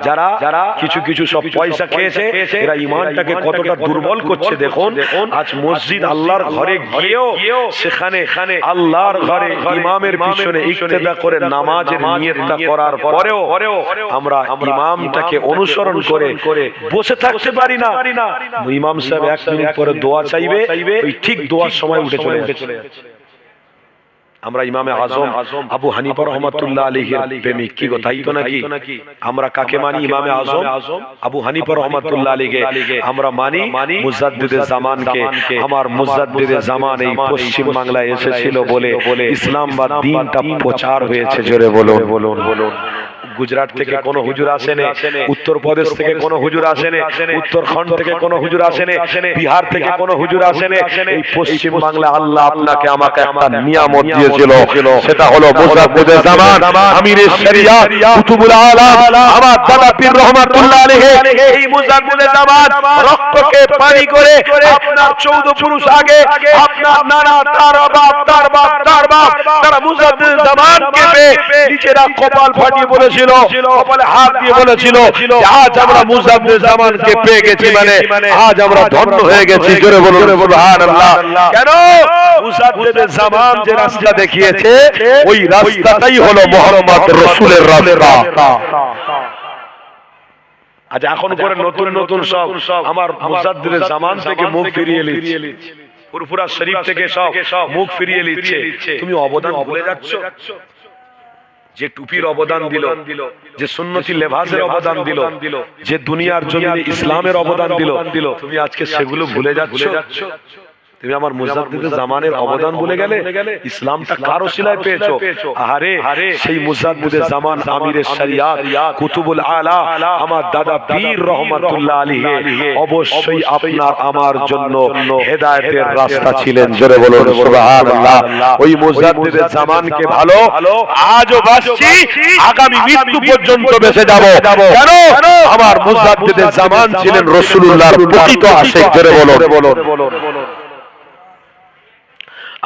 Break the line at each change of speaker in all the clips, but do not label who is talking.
যারা কিছু কিছু সব পয়সা খেয়েছে এরা ঈমানটাকে কতটা দুর্বল করছে দেখুন। আজ মসজিদ আল্লাহর ঘরে গিয়েও সেখানে আল্লাহর ঘরে ইমামের পিছনে ইক্তেদা করে নামাজের নিয়তটা করার পরেও আমরা ইমামটাকে অনুসরণ করে বসে থাকতে পারি না। ইমাম সাহেব 1 মিনিট পরে দোয়া চাইবে, ওই ঠিক দোয়ার সময় উঠে চলে যাচ্ছে। আমরা ইমামে আজম আবু হানিফা রাহমাতুল্লাহ আলাইহির প্রেমিক, কি গো তাই তো নাকি? আমরা কাকে মানি? ইমামে আজম আবু হানিফা রাহমাতুল্লাহ আলাইহি আমরা মানি মুজাদ্দিদে জামানকে। আমার মুজাদ্দিদে জামান এই পশ্চিম বাংলায় এসেছিল বলে ইসলাম বা দ্বীনটা প্রচার হয়েছে। জোরে বলুন বলুন বলুন। গুজরাট থেকে কোনো হুজুর আসেনি, উত্তরপ্রদেশ থেকে কোনো হুজুর আসেনি, উত্তরখণ্ড থেকে কোনো হুজুর আসেনি, বিহার থেকে কোনো হুজুর আসেনি। এই পশ্চিম বাংলা আল্লাহ আপনাকে আমাকে একটা নিয়ামত দিয়েছিল, সেটা হলো মুজাদ্দিদে জামান আমিরে শরিয়াত কুতুবুল আলাম আমার দাদা পীর রহমাতুল্লাহ আলাইহি। এই মুজাদ্দিদে জামান রক্তকে পানি করে আপনার 14 পুরুষ আগে আপনার নানা তার বাপ তার বাপ তার বাপ তারা মুজাদ্দিদে জামানকে পেয়ে নিজেরা কপাল ফাটিয়ে বলেছিল, কপালে হাত দিয়ে বলেছিল আজ আমরা মুজাদ্দিদে জামানকে পেয়ে গেছি, মানে আজ আমরা ধন্য হয়ে গেছি। জোরে বলুন সুবহানাল্লাহ। কেন? মুজাদ্দিদে জামান যে রাস্তা দেখিয়েছে ওই রাস্তাটাই হলো মুহাম্মদ রাসূলের রাস্তা। আজ এখন করে নতুন নতুন সব আমার মুজাদ্দিদে জামান থেকে মুখ ফিরিয়ে নিচ্ছে, ফুরফুরা শরীফ থেকে সব মুখ ফিরিয়ে নিচ্ছে। তুমি অবদান ভুলে যাচ্ছ। যে টুপির অবদান দিল, যে সুন্নতি লেবাসের অবদান দিল, যে দুনিয়ার জমিনে ইসলামের অবদান দিল, তুমি আজকে সেগুলো ভুলে যাচ্ছ। তুমি আমার মুজাদ্দিদে জামানের অবদান ভুলে গেলে। ইসলামটা কার ওসিলায় পেয়েছো? আরে সেই মুজাদ্দিদে জামান আমিরে শরিয়াত কুতুবুল আলা আমার দাদা পীর রহমাতুল্লাহ আলাইহি অবশ্যই আপনার আমার জন্য হেদায়েতের রাস্তা ছিলেন। জোরে বলুন সুবহানাল্লাহ। ওই মুজাদ্দিদে জামানকে ভালো আজও বাসছি, আগামী মৃত্যু পর্যন্ত বেঁচে যাব। কেন? আমার মুজাদ্দিদে জামান ছিলেন রাসূলুল্লাহর প্রকৃত আশিক। জোরে বলুন।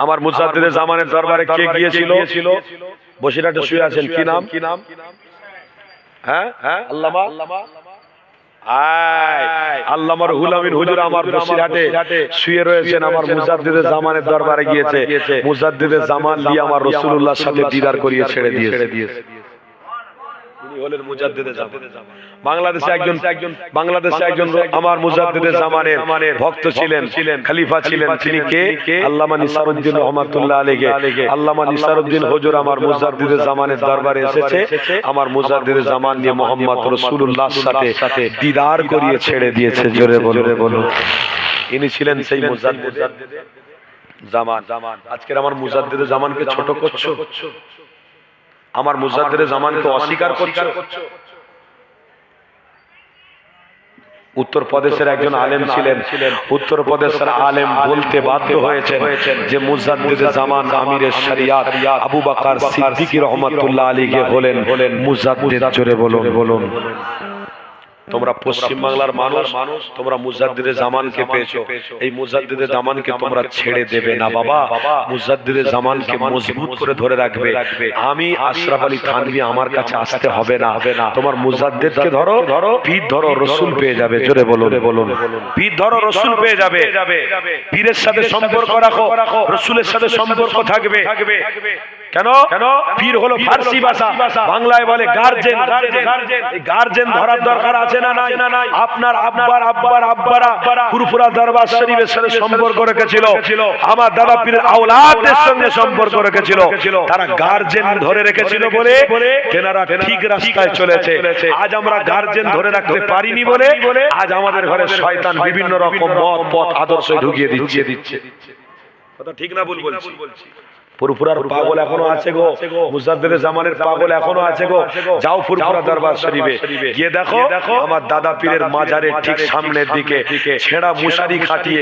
আমার মুজাদ্দিদে জামানের দরবারে কে গিয়েছিল? বসিরহাটে শুয়ে আছেন, কি নাম? হ্যাঁ, আল্লামা আল্লামা রুহুল আমিন হুজুর আমার বসিরহাটে শুয়ে রয়েছেন। আমার মুজাদ্দিদে জামানের দরবারে গিয়েছে। মুজাদ্দিদে জামান দিয়ে আমার রাসূলুল্লাহর সাথে দিদার করিয়ে ছেড়ে দিয়েছে। হলেন মুজাদ্দিদে জামান। বাংলাদেশে একজন আমার মুজাদ্দিদে জামানের ভক্ত ছিলেন, খলিফা ছিলেন। তিনি কে? আল্লামা নিসারউদ্দিন রহমাতুল্লাহ আলাইহি। আল্লামা নিসারউদ্দিন হুজুর আমার মুজাদ্দিদে জামানের দরবারে এসেছে। আমার মুজাদ্দিদে জামান নিয়ে মুহাম্মদ রাসূলুল্লাহর সাথে দিদার করিয়ে ছেড়ে দিয়েছে। জোরে বলুন। ইনি ছিলেন সেই মুজাদ্দিদে জামান। আজকের আমার মুজাদ্দিদে জামানকে ছোট করছো, আমার মুজাদ্দিদে জামানকে অস্বীকার করছো। উত্তরপ্রদেশের একজন আলেম ছিলেন, উত্তরপ্রদেশের আলেম বলতে বাধ্য হয়েছেন যে মুজাদ্দিদে জামান আমিরে শরিয়াত আবু বকর সিদ্দিকী রহমাতুল্লাহ আলাইহি হলেন মুজাদ্দিদ। জোরে বলুন। তোমরা পশ্চিম বাংলার মানুষ, তোমরা মুজাদ্দিদে জামানকে পেয়েছো, এই মুজাদ্দিদে জামানকে তোমরা ছেড়ে দেবে না বাবা। মুজাদ্দিদে জামানকে মজবুত করে ধরে রাখবে। আমি আশরাফ আলী থানভী আমার কাছে আসতে হবে না, তোমার মুজাদ্দিদকে ধরো, পীর ধরো, রাসূল পেয়ে যাবে। জোরে বলুন। পীর ধরো, রাসূল পেয়ে যাবে। পীরের সাথে সম্পর্ক রাখো, রাসূলের সাথে সম্পর্ক থাকবে। কেন? পীর হলো ফার্সি ভাষা, বাংলায় বলে গার্জেন। এই গার্জেন ধরার দরকার আছে না নাই? আপনার আব্বারা ফুরফুরা দরবার শরীফের সাথে সম্পর্ক রেখেছিল, আমার দাদা পীরের আওলাদের সঙ্গে সম্পর্ক রেখেছিল। তারা গার্জেন ধরে রেখেছিল বলে তেনারা ঠিক রাস্তায় চলেছে। আজ আমরা গার্জেন ধরে রাখতে পারিনি বলে আজ আমাদের ঘরে শয়তান বিভিন্ন রকম মত পথ আদর্শ ঢুকিয়ে দিচ্ছে। কথা ঠিক না ভুল বলছি? ফুরফুরার পাগল এখনো আছে গো, মুজাদ্দিদে জামানের পাগল এখনো আছে গো। যাও ফুরফুরা দরবার শরীফে গিয়ে দেখো, আমার দাদা পীরের মাজারের ঠিক সামনের দিকে ছেঁড়া মুশারি খাটিয়ে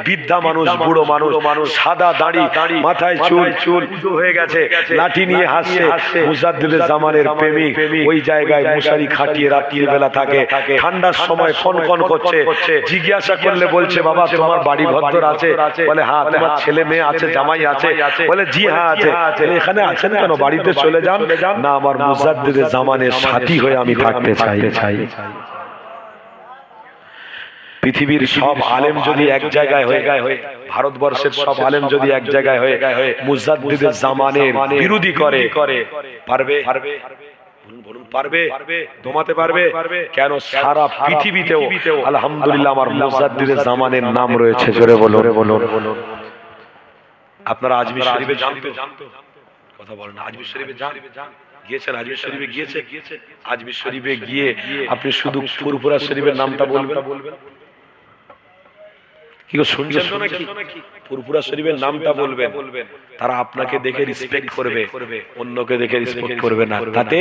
বৃদ্ধা মানুষ, বুড়ো মানুষ, সাদা দাড়ি, মাথায় চুল উজু হয়ে গেছে, লাঠি নিয়ে হাসছে। মুজাদ্দিদে জামানের প্রেমিক ওই জায়গায় মুশারি খাটিয়ে রাত্রির বেলা থাকে। ঠান্ডার সময় কনকন করছে। জিজ্ঞাসা করলে বলছে বাবা তোমার বাড়ি ভদ্র আছে? বলে হ্যাঁ। তোমার ছেলে মেয়ে আছে, জামাই আছে? বলে জি হ্যাঁ আছে। এখানে আছেন কেন? বাড়িতে চলে যান। না, আমার মুজাদ্দিদে জামানের সাথী হয়ে আমি থাকতে চাই। পৃথিবীর সব আলেম যদি এক জায়গায় হয়ে, ভারতবর্ষের সব আলেম যদি এক জায়গায় হয়ে মুজাদ্দিদে জামানের বিরোধী করে, পারবে? পারবে? দমাতে পারবে? কেন সারা পৃথিবীতেও আলহামদুলিল্লাহ আমার মুজাদ্দিদে জামানের নাম রয়েছে। জোরে বলো। আপনারা আজমির শরীফে জানতো? কথা বলেন। আজমির শরীফে গিয়েছেন? আজমির শরীফে গিয়েছে? আজমির শরীফে গিয়ে আপনি শুধু ফুরফুরা শরীফের নামটা বলবেন। কি শুনছেন তো নাকি? ফুরফুরা শরীফের নামটা বলবেন, তারা আপনাকে দেখে রিসপেক্ট করবে, অন্যকে দেখে রিসপেক্ট করবে না। তাতে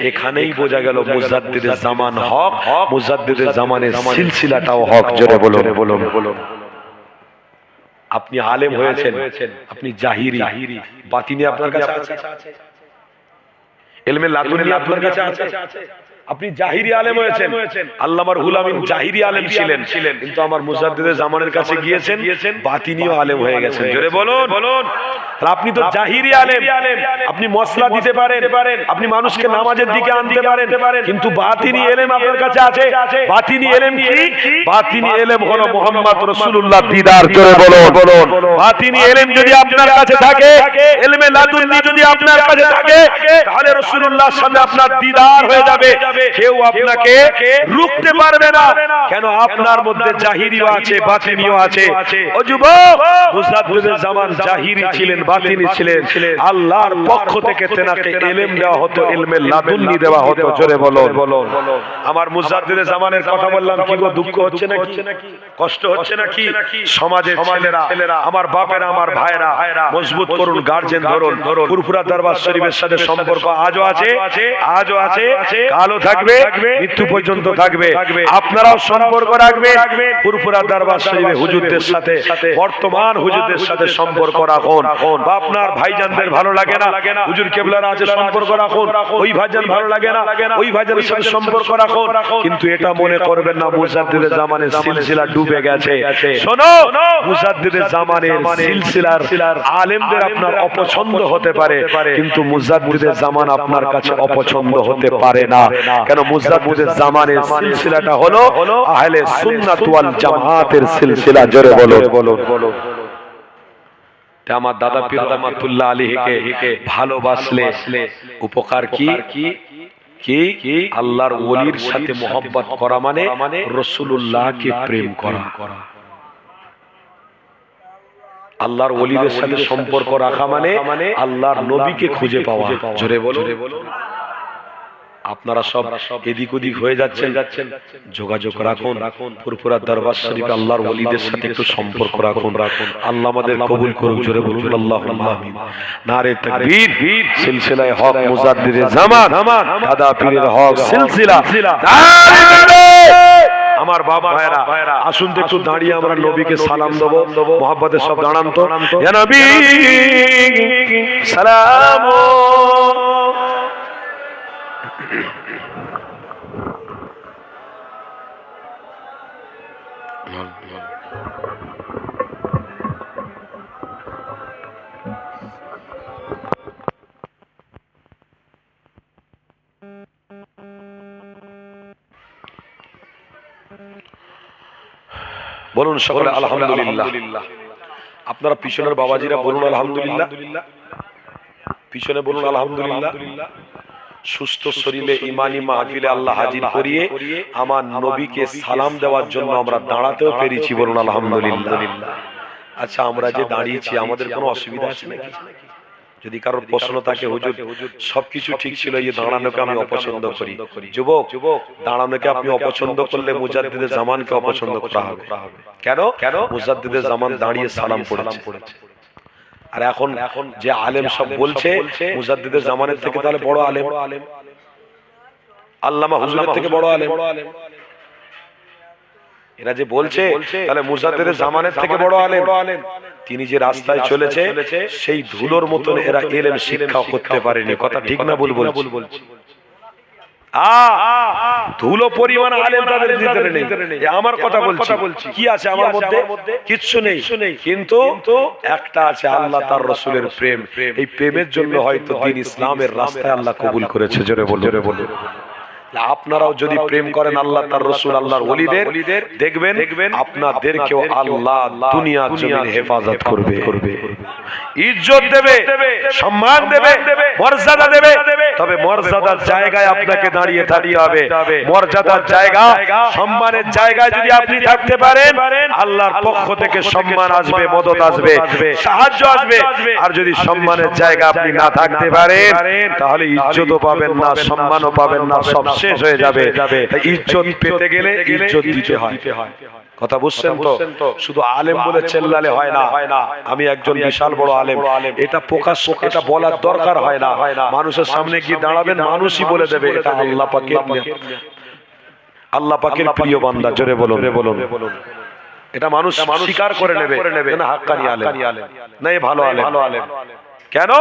এখানেই বোঝা গেল মুজাদ্দিদে জামান হক, মুজাদ্দিদে জামানের সিলসিলাটাও হক। জোরে বলো। আপনি আলেম হয়েছেন, আপনি জাহিরি, বাতিনি আপনার কাছে আছে, ইলমে লাদুনি আপনার কাছে আছে। আপনি জাহিরি আলেম হয়েছেন, আল্লামার হুল আমিন জাহিরি আলেম ছিলেন, কিন্তু আমার মুজাদ্দিদে জামানের কাছে গিয়েছেন, বাতিনিও আলেম হয়ে গেছেন। জোরে বলুন। আপনি তো জাহিরি আলেম, আপনি মসলা দিতে পারেন, আপনি মানুষকে নামাজের দিকে আনতে পারেন, কিন্তু বাতিনি ইলম আপনার কাছে আছে। বাতিনি ইলম কি? বাতিনি ইলম হলো মুহাম্মদ রাসূলুল্লাহ দিদার। জোরে বলুন। বাতিনি ইলম যদি আপনার কাছে থাকে, ইলমে লাদুনি যদি আপনার কাছে থাকে, তাহলে রাসূলুল্লাহর সাথে আপনার দিদার হয়ে যাবে। কেউ আপনাকে রুখতে পারবে না। কেন? আপনার মধ্যে জাহিরিও আছে, বাতিনিও আছে। ও যুবক, মুজাদ্দিদে জামান জাহিরি ছিলেন, বাতিনি ছিলেন। আল্লাহর পক্ষ থেকে তেনাকে ইলম দেওয়া হতো, ইলমে লাদুন্নি দেওয়া হতো। জোরে বলো। আমার মুজাদ্দিদে জামানের কথা বললাম, কি গো দুঃখ হচ্ছে নাকি? কষ্ট হচ্ছে নাকি? সমাজের ছেলেরা, আমার বাপেরা, আমার ভাইরা, মজবুত করুন, গার্জেন ধরুন। ফুরফুরা দরবার শরীফের সাথে সম্পর্ক আজও আছে, কালও থাকবে, মৃত্যু পর্যন্ত থাকবে। আপনারাও সম্পর্ক রাখবেন ফুরফুরা দরবার শরীফে হুজুরদের সাথে, বর্তমান হুজুরদের সাথে সম্পর্ক রাখুন। আপনার ভাইজানদের ভালো লাগে না, হুজুর কেবলার আছে, সম্পর্ক রাখুন। ওই ভাইজান ভালো লাগে না, ওই ভাইজানের সাথে সম্পর্ক রাখুন। কিন্তু এটা মনে করবেন না মুজাদ্দিদে জামানের সিলসিলা ডুবে গেছে। শোনো, মুজাদ্দিদে জামানের সিলসিলার আলেমদের আপনার অপছন্দ হতে পারে, কিন্তু মুজাদ্দিদে জামান আপনার কাছে অপছন্দ হতে পারে না। কেন? মুজাদ্দিদে জামানের সিলসিলাটা হলো আহলে সুন্নাত ওয়াল জামাতের সিলসিলা। জোরে বলো। আমার দাদা পীর রহমাতুল্লাহ আলাইহিকে ভালোবাসলে উপকার কি? আল্লাহর ওলির সাথে মোহাব্বত করা মানে রাসূলুল্লাহকে প্রেম করা। আল্লাহর ওলিদের সাথে সম্পর্ক রাখা মানে আল্লাহর নবীকে খুঁজে পাওয়া। জোরে বলো। আপনারা সব এদিক ওদিক হয়ে যাচ্ছেন, যোগাযোগ রাখুন। ফুরফুরা দরবার শরীফে আল্লাহর ওলিদের সাথে একটু সম্পর্ক রাখুন। আল্লাহ আমাদের কবুল করুক। জোরে বলুন আল্লাহুম্মা আমিন। নারে তাকবীর। সিলসিলায়ে হক মুজাদ্দিদে জামান, দাদা পীরের হক সিলসিলা। আমার বাবা ভাইরা, আসুন তো একটু দাঁড়িয়ে আমরা নবীকে সালাম দেবো। মোহাব্বতের সব দাঁড়ান তো। ইয়া নবী সালাম। বলুন সকলে আলহামদুলিল্লাহ। আপনারা পিছনের বাবাজিরা বলুন আলহামদুলিল্লাহ। পিছনে বলুন আলহামদুলিল্লাহ। সুস্থ শরীরে ইমানি মাহফিলে আল্লাহ হাজির করিয়ে আমার নবীকে সালাম দেওয়ার জন্য আমরা দাঁড়াতেও পেরেছি। বলুন আলহামদুলিল্লাহ। আচ্ছা, আমরা যে দাঁড়িয়েছি আমাদের কোনো অসুবিধা আছে নাকি? যদি কারোর প্রশ্ন থাকে, হুজুর সবকিছু ঠিক ছিল, এই দাঁড়ানোকে আমি অপছন্দ করি। যুবক, দাঁড়ানোকে আপনি অপছন্দ করলে মুজাদ্দিদে জামানকে অপছন্দ করা হবে। কেন? মুজাদ্দিদে জামান দাঁড়িয়ে সালাম পড়েছে। আর এখন যে আলেম সব বলছে মুজাদ্দিদে জামানের থেকে তাহলে বড় আলেম, আল্লামা হুজুরের থেকে বড় আলেম। এরা যে বলছে তাহলে মুজাদ্দিদে জামানের থেকে বড় আলেম। তিনি যে রাস্তায় চলেছে সেই ধুলোর মতন এরা ইলম শিক্ষা করতে পারেনি। কথা ঠিক না ভুল বলছি? ধুলো পরিমাণ আলেম তাদের ভিতরে নেই। আমার কথা বলছি, কি আছে আমার মধ্যে? কিচ্ছু নেই, কিন্তু একটা আছে আল্লাহ তার রসুলের প্রেম। এই প্রেমের জন্য হয়তো দ্বীন ইসলামের রাস্তায় আল্লাহ কবুল করেছে। জোরে বলুন। আপনারাও যদি প্রেম করেন আল্লাহ তার রসুল আল্লাহর ওলিদের, দেখবেন আপনাদেরকেও আল্লাহ দুনিয়ার জমিনে হেফাজত করবে, ইজ্জত দেবে, সম্মান দেবে, মর্যাদা দেবে। তবে মর্যাদার জায়গায় আপনাকে দাঁড়িয়ে থাকতে হবে। মর্যাদার জায়গা, সম্মানের জায়গায় যদি আপনি থাকতে পারেন, আল্লাহর পক্ষ থেকে সম্মান আসবে, মদদ আসবে, সাহায্য আসবে। আর যদি সম্মানের জায়গা আপনি না থাকতে পারেন, তাহলে ইজ্জতও পাবেন না, সম্মানও পাবেন না, সব শেষ হয়ে যাবে। ইজ্জত পেতে গেলে ইজ্জত দিতে হয়। কথা বুঝছেন তো? শুধু আলেম বলে চেল্লালে হয় না। আমি একজন বিশাল বড় আলেম, এটা প্রকাশ, এটা বলার দরকার হয় না। মানুষের সামনে গিয়ে দাঁড়াবেন, মানুষই বলে দেবে এটা আল্লাহ পাকের প্রিয় বান্দা। জোরে বলুন। এটা মানুষ স্বীকার করে নেবে না হাক্কানি আলেম, না এ ভালো আলেম। কেন?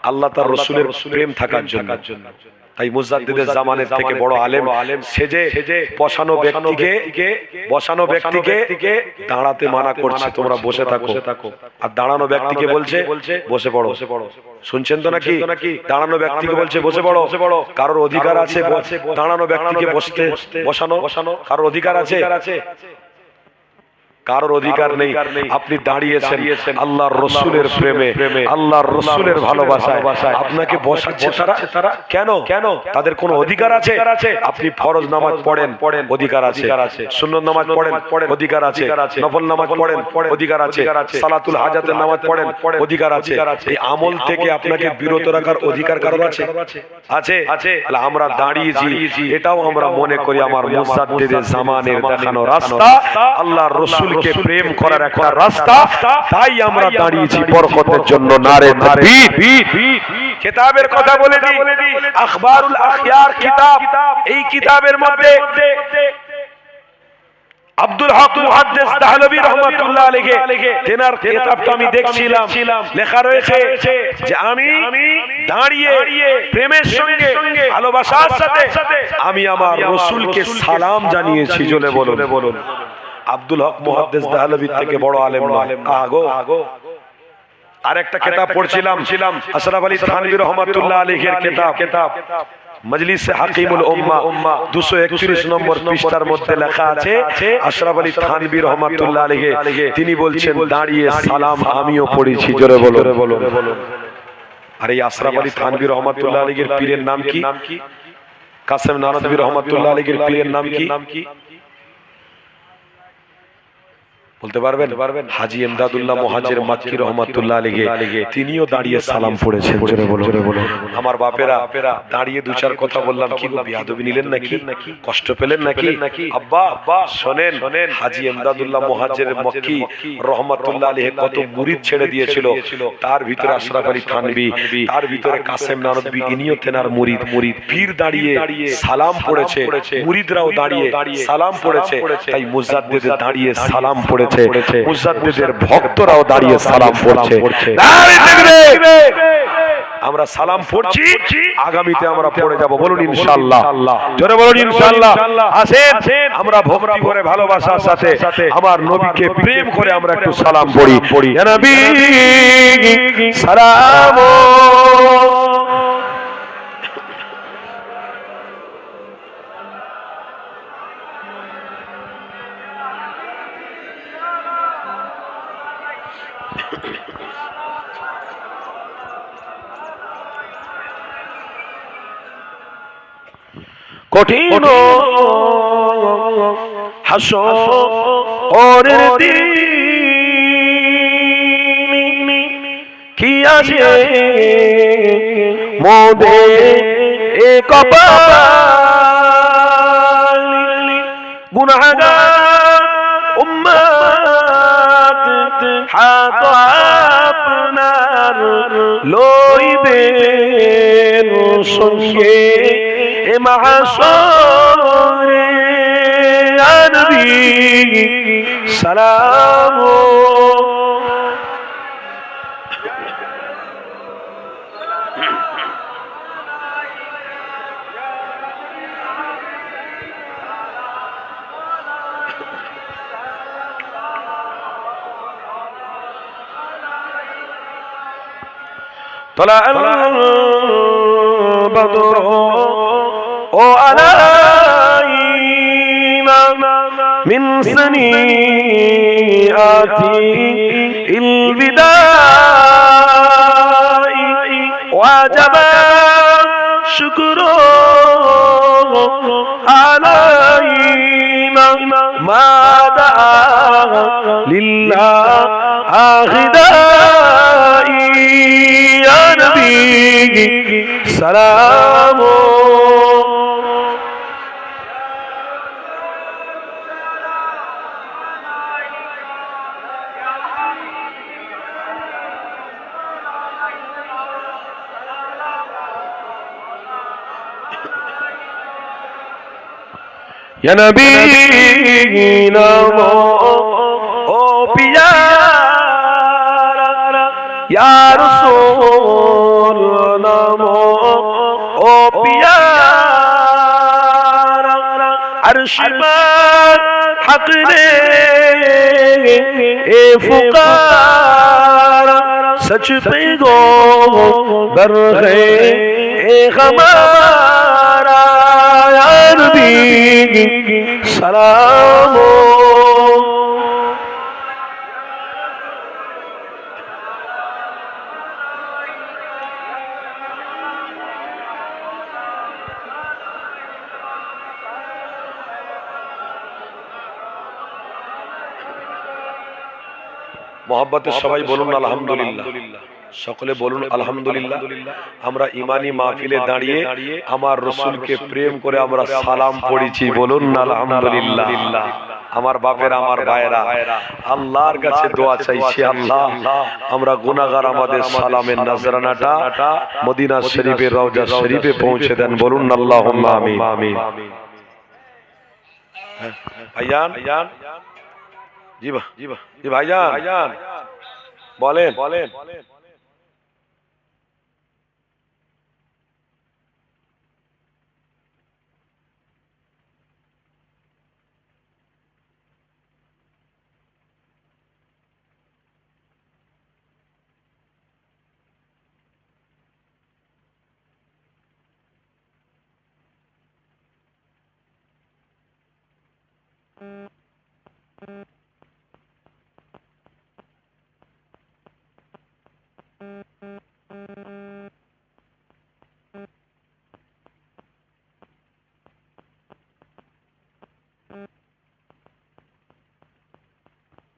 আল্লাহ তার রসুলের প্রেম থাকার জন্য। তাই মুজাদ্দিদের জামানের থেকে বড় আলেম সেজে বসানো ব্যক্তিকে দাঁড়াতে মানা করছে, তোমরা বসে থাকো। আর দাঁড়ানো ব্যক্তিকে বলছে বসে পড়ো। শুনছেন তো নাকি? দাঁড়ানো ব্যক্তিকে বলছে বসে পড়ো। কারোর অধিকার আছে দাঁড়ানো ব্যক্তিকে বসানো? কারোর অধিকার আছে? কারোর অধিকার নেই। আপনি দাঁড়িয়েছেন আল্লাহর রসুলের প্রেমে, আল্লাহর রসুলের ভালোবাসায়। আপনাকে বসাচ্ছে তারা কেন? তাদের কোনো অধিকার আছে? আপনি ফরজ নামাজ পড়েন, অধিকার আছে। সুন্নত নামাজ পড়েন, অধিকার আছে। নফল নামাজ পড়েন, অধিকার আছে। সালাতুল হাজাতের নামাজ পড়েন, অধিকার আছে। এই আমল থেকে আপনাকে বিরত রাখার অধিকার কারোর আছে? তাহলে আমরা দাঁড়িয়েছি, এটাও আমরা মনে করি আমার মুজাদ্দিদের জামানের দেখানো রাস্তা, আল্লাহর রসুল কে প্রেম করার একটা রাস্তা। তাই আমরা দাঁড়িয়েছি বরকতের জন্য। নারে তাকবীর। কিতাবের কথা বলে দিই, আখবারুল আখিয়ার কিতাব। এই কিতাবের মধ্যে আব্দুল হক মুহাদ্দিস দেহলভী রাহমাতুল্লাহ আলাইহি তেনার কিতাবটা আমি দেখছিলাম, লেখা রয়েছে যে আমি দাঁড়িয়ে প্রেমের সঙ্গে ভালোবাসার সাথে আমি আমার রাসূলকে সালাম জানিয়েছি। জোরে বলুন। আব্দুল হক মুহাদ্দিস দেহলভীর থেকে বড় আলেম নয়। আরেকটা কিতাব পড়ছিলাম, আশরাফ আলী থানভী রাহমাতুল্লাহ আলাইহির কিতাব মজলিসে হাকিমুল উম্মাহ 231 নম্বর পৃষ্ঠার মধ্যে লেখা আছে, আশরাফ আলী থানভী রাহমাতুল্লাহ আলাইহি তিনি বলছেন দাঁড়িয়ে সালাম আমিও পড়েছি। জোরে বলুন। আর এই আশরাফ আলী থানভী রাহমাতুল্লাহ আলাইহির পীরের নাম কি? কাসেম নানভী রাহমাতুল্লাহ আলাইহির পীরের নাম কি? বলতে পারবেন? হাজী ইমদাদুল্লাহ মুহাজির মাক্কি রাহমাতুল্লাহ আলাইহি তিনিও দাঁড়িয়ে সালাম পড়েছেন। জোরে বলুন। আমার বাপেরা দাঁড়িয়ে দু চার কথা বললাম, কি গো বিয়াদবি নিলেন নাকি? কষ্ট পেলেন নাকি? আব্বা শোনেন, হাজী ইমদাদুল্লাহ মুহাজির মাক্কি রাহমাতুল্লাহ আলাইহি কত মুরিদ ছেড়ে দিয়েছিল। তার ভিতরে আশরাফ আলী থানভী, তার ভিতরে কাসেম নানভী, ইনিও তেনার মুরিদ। পীর দাঁড়িয়ে সালাম পড়েছে, মুরিদরাও দাঁড়িয়ে সালাম পড়েছে। তাই মুজাদ্দিদ দাঁড়িয়ে সালাম পড়েছে, মুজাদ্দিদের ভক্তরাও দাঁড়িয়ে সালাম পড়ছে। আমরা সালাম পড়ছি, আগামীতে আমরা পড়ে যাব। বলুন ইনশাআল্লাহ। জোরে বলুন ইনশাআল্লাহ। আসেন আমরা ভক্তি করে ভালোবাসার সাথে আমার নবীকে প্রেম করে আমরা একটু সালাম পড়ি। ইয়া নবী সালাম কঠিন হাসরের দিন কি আছে মোদের কপাল, গুনাহগার উম্মত হাত আপনার লইবেন সঙ্গে মাহশরে। ইয়া নবী সালাম طلع البدر علينا من سنيئات الوداع وجب شكر علينا ما دعا لله غدائي يا نبي سلام या नबी नमो ओ प्यारा या रसूल नमो ओ प्यारा अर्श पर हक ने ए फुकारा सच पे गो बर गए ए हमारा या नबी सलाम मोहब्बत सबाई बोलुन अल्हम्दुलिल्लाह सकले बोलुन अल्हम्दुलिल्लाह আমরা ইমানি মাহফিলে দাঁড়িয়ে আমার রাসূলকে প্রেম করে আমরা সালাম পড়েছি বলুন আলহামদুলিল্লাহ আমার বাপের আমার ভাইরা আল্লাহর কাছে দোয়া চাইছি আল্লাহ আমরা গুনাহগার আমাদের সালামের নজরানাটা মদিনা শরীফের রওজা শরীফে পৌঁছে দেন বলুন আল্লাহুম্মা আমিন ভাইজান जी भाईजान बोलें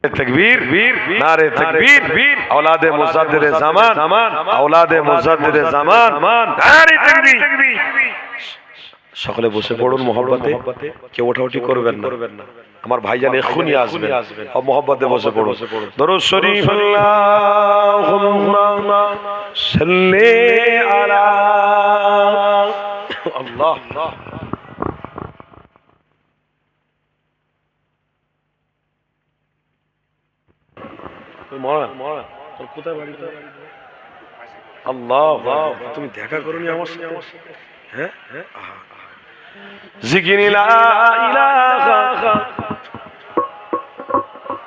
तकबीर नारे तकबीर औलादे मुजद्दिद ज़मान औलादे मुजद्दिद ज़मान नारे तकबीर সকলে বসে পড়ুন মহব্বতে কেউ ওঠাউঠি করবেন না আমার ভাইজান এক্ষুনি আসবেন আর মহব্বতে বসে পড়ুন দরুদ শরীফ আল্লাহুম্মা সাল্লি আলা আল্লাহ কোথায় বাড়ি আল্লাহ তুমি দেখা করোনি আমার সাথে হ্যাঁ জিকির লা ইলাহা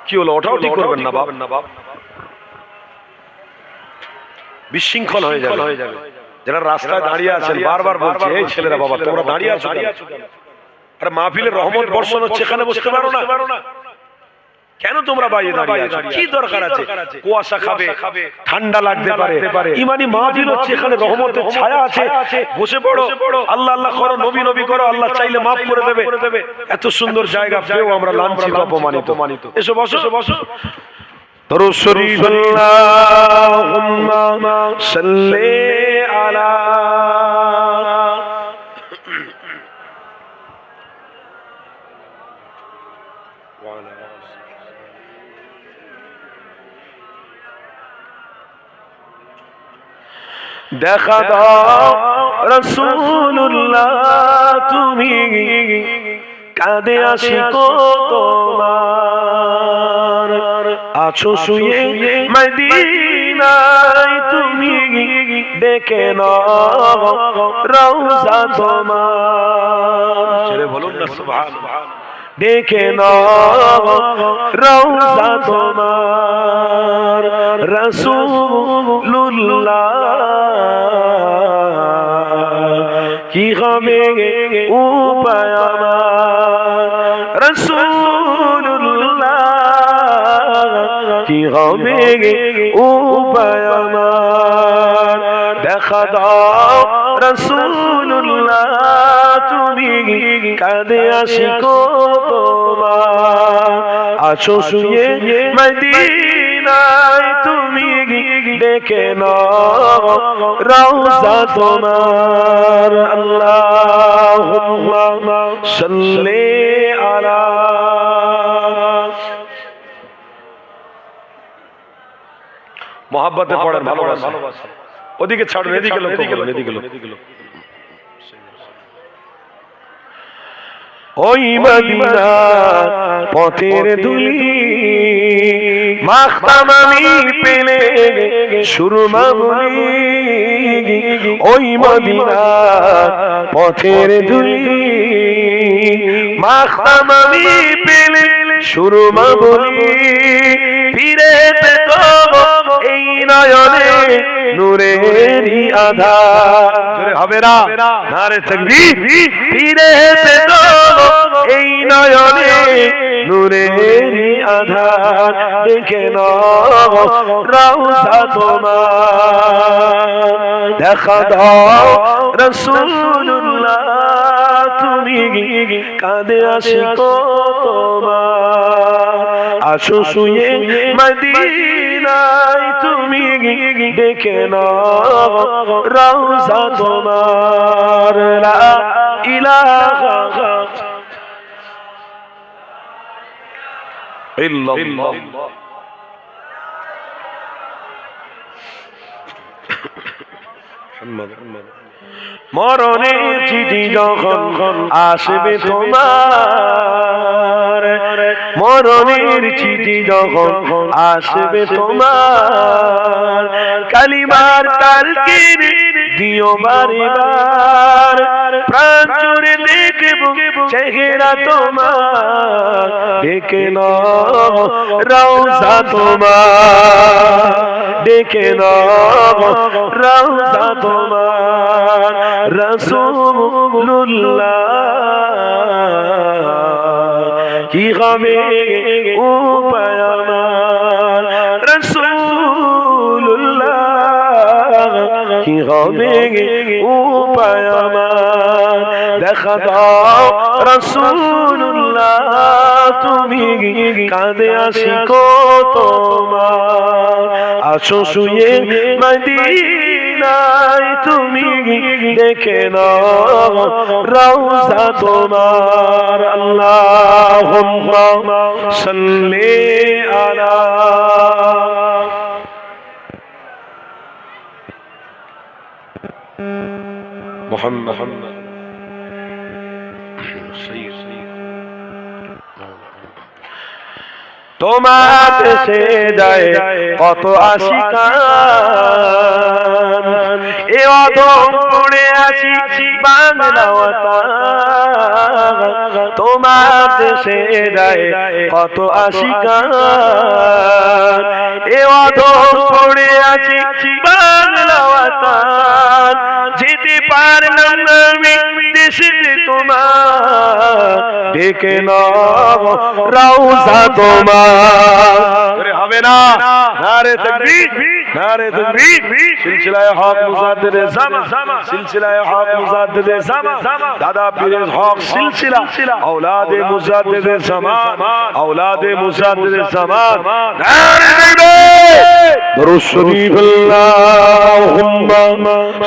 কি হলো ওঠাউঠি করবেন না বাপ বিশৃঙ্খল হয়ে যাবে যারা রাস্তায় দাঁড়িয়ে আছেন বারবার বলছে এই ছেলেরা বাবা তোমরা দাঁড়িয়ে আছো আরে মাহফিলের রহমত বর্ষণ হচ্ছে এখানে বসতে পারো না কেন তোমরা বাইরে দাঁড়িয়ে আছো কি দরকার আছে কুয়াশা খাবে ঠান্ডা লাগতে পারে ইমানি মাহফিল হচ্ছে এখানে রহমতের ছায়া আছে বসে পড়ো আল্লাহ আল্লাহ করো নবী নবী করো আল্লাহ চাইলে maaf করে দেবে এত সুন্দর জায়গা পেও আমরা লাঞ্ছিত অপমানিত এসো বসো দরুদ শরীফ আল্লাহুম্মা সাল্লি আলা দেখা দাও রাসূলুল্লাহ তুমি কাঁদে আশিক তোমার আছো শুয়ে মদিনায় তুমি ডেকে নাও রওজা তোমার ছেড়ে বলুন না সুবহানাল্লাহ দেখে নাও রওজা তোমার রাসূলুল্লাহ কি হবে উপায় আমার রাসূলুল্লাহ কি হবে উপায় আমার দেখা দাও রাসূলুল্লাহ তুমি কাঁদে আশিক তোমার আছো শুয়ে মদিনায় তুমি দেখে নাও রওজা তোমার আল্লাহুম্মা সাল্লি আলা মোহাব্বতে পড়েন ভালোবাসা ওদিকে ছাড়ুন এদিকে লক্ষ্য করুন এদিকে ওই মদিনা পথের ধুলি মাখতাম আমি পেলে সুরমা বলি ওই মদিনা পথের ধুলি মাখতাম আমি পেলে সুরমা বলি ফিরে পেত এই নয়নে নূরেরই আধার হবে না নারে তাকবীর ফিরে পেত এই নয়নে নূরেরই আধার দেখে নাও রওজা তোমার দেখা দাও রাসূলুল্লাহ তুমি কাঁদে আশিক তোমার আছো শুয়ে মদিনায় তুমি দেখে নাও রওজা তোমার লা ইলাহা ইল্লাল্লাহ মরণের চিঠি যখন আসবে তোমার মরণের চিঠি যখন আসবে তোমার কালিমার তালকিন দিও বারে বার প্রাণ জুড়ে দেখব চেহারা তোমার দেখে নাও রওজা তোমার দেখে নাও রওজা তোমার রাসূলুল্লাহ কি হবে উপায় আমার রাসূলুল্লাহ কি হবে উপায় আমার দেখা দাও রাসূলুল্লাহ তুমি কাঁদে আশিক তোমার আছো শুয়ে মদিনায় তুমি দেখে নাও রওজা তোমার আল্লাহুম্মা সাল্লি আলা মুহাম্মদ তোমার দেশে যায় কত আশিকান এ অধম পড়ে আছি বাংলা তোমার দেশে যায় কত আশিকান এ অধম পড়ে আছি বাংলা যেতে পারলাম না আমি দেশে তোমার ডেকে নাও রওজা তোমার হবে না নারে তাকবীর নারে তাকবীর সিলসিলায়ে হক মুজাদ্দিদে জামা সিলসিলায়ে হক মুজাদ্দিদে জামা দাদা পীরের হক সিলসিলা اولاد মুজাদ্দিদে জামা اولاد মুজাদ্দিদে জামা নারে তাকবীর দরুদ শরীফ আল্লাহুম্মা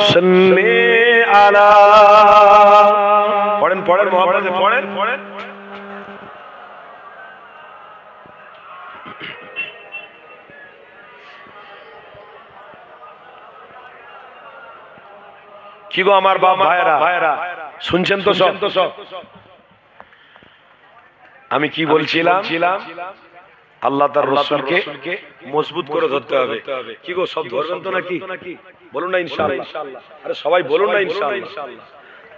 সাল্লি আলা পড়েন পড়েন মুহাব্বতে পড়েন কি গো আমার বাপ ভাইরা শুনছেন তো সব আমি কি বলছিলাম আল্লাহ তার রাসূলকে মজবুত করে ধরতে হবে কি গো সব ধরবেন তো নাকি বলুন না ইনশাআল্লাহ আরে সবাই বলুন না ইনশাআল্লাহ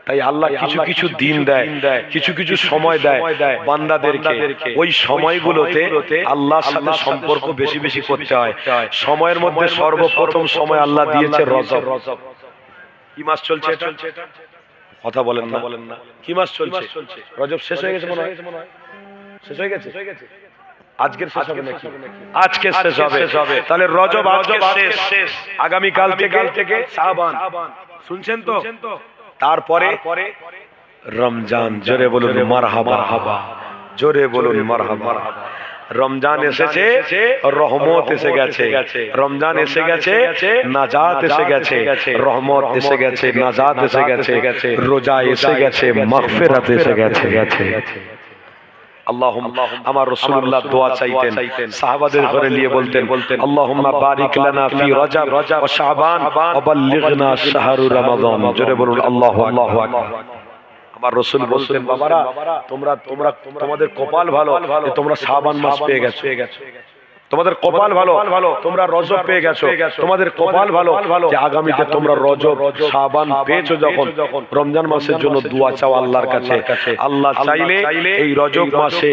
তাই আল্লাহ কিছু কিছু দিন দেয়, কিছু কিছু সময় দেয় বান্দাদেরকে। ওই সময়গুলোতে আল্লাহর সাথে সম্পর্ক বেশি বেশি করতে হয়। সময়ের মধ্যে সর্বপ্রথম সময় আল্লাহ দিয়েছে রজব। কি মাস চলছে এটা? কথা বলেন না, কি মাস চলছে? রজব শেষ হয়ে গেছে মনে হয়, শেষ হয়ে গেছে। আজকের শেষ হবে নাকি? আজকে শেষ হবে। তাহলে রজব আজকে শেষ, আগামী কাল থেকে শাবান। শুনছেন তো? তারপরে রমজান। জোরে বলুন মারহাবা, জোরে বলুন মারহাবা। রমজান এসেছে, রহমত এসে গেছে। রমজান এসে গেছে, নাজাত এসে গেছে। রহমত এসে গেছে, নাজাত এসে গেছে। রোজা এসে গেছে, মাগফিরাত এসে গেছে। আমার রাসূলুল্লাহ দোয়া চাইতেন, সাহাবাদের ঘরে নিয়ে বলতেন, আল্লাহুম্মা বারিক লানা ফি রজব ওয়া শাবান ওয়া বাল্লিগনা শাহরু রমাদান। জোরে বলুন আল্লাহু আকবার। আমার রাসূল বলতেন, বাবারা তোমাদের কপাল ভালো যে তোমরা শাবান মাস পেয়ে গেছো। তোমাদের কপাল ভালো, তোমরা রজব পেয়ে গেছো। তোমাদের কপাল ভালো যে আগামীতে তোমরা রজব শাবান পেয়েছো। যখন রমজান মাসের জন্য দোয়া চাও আল্লাহর কাছে, আল্লাহ চাইলে এই রজব মাসে,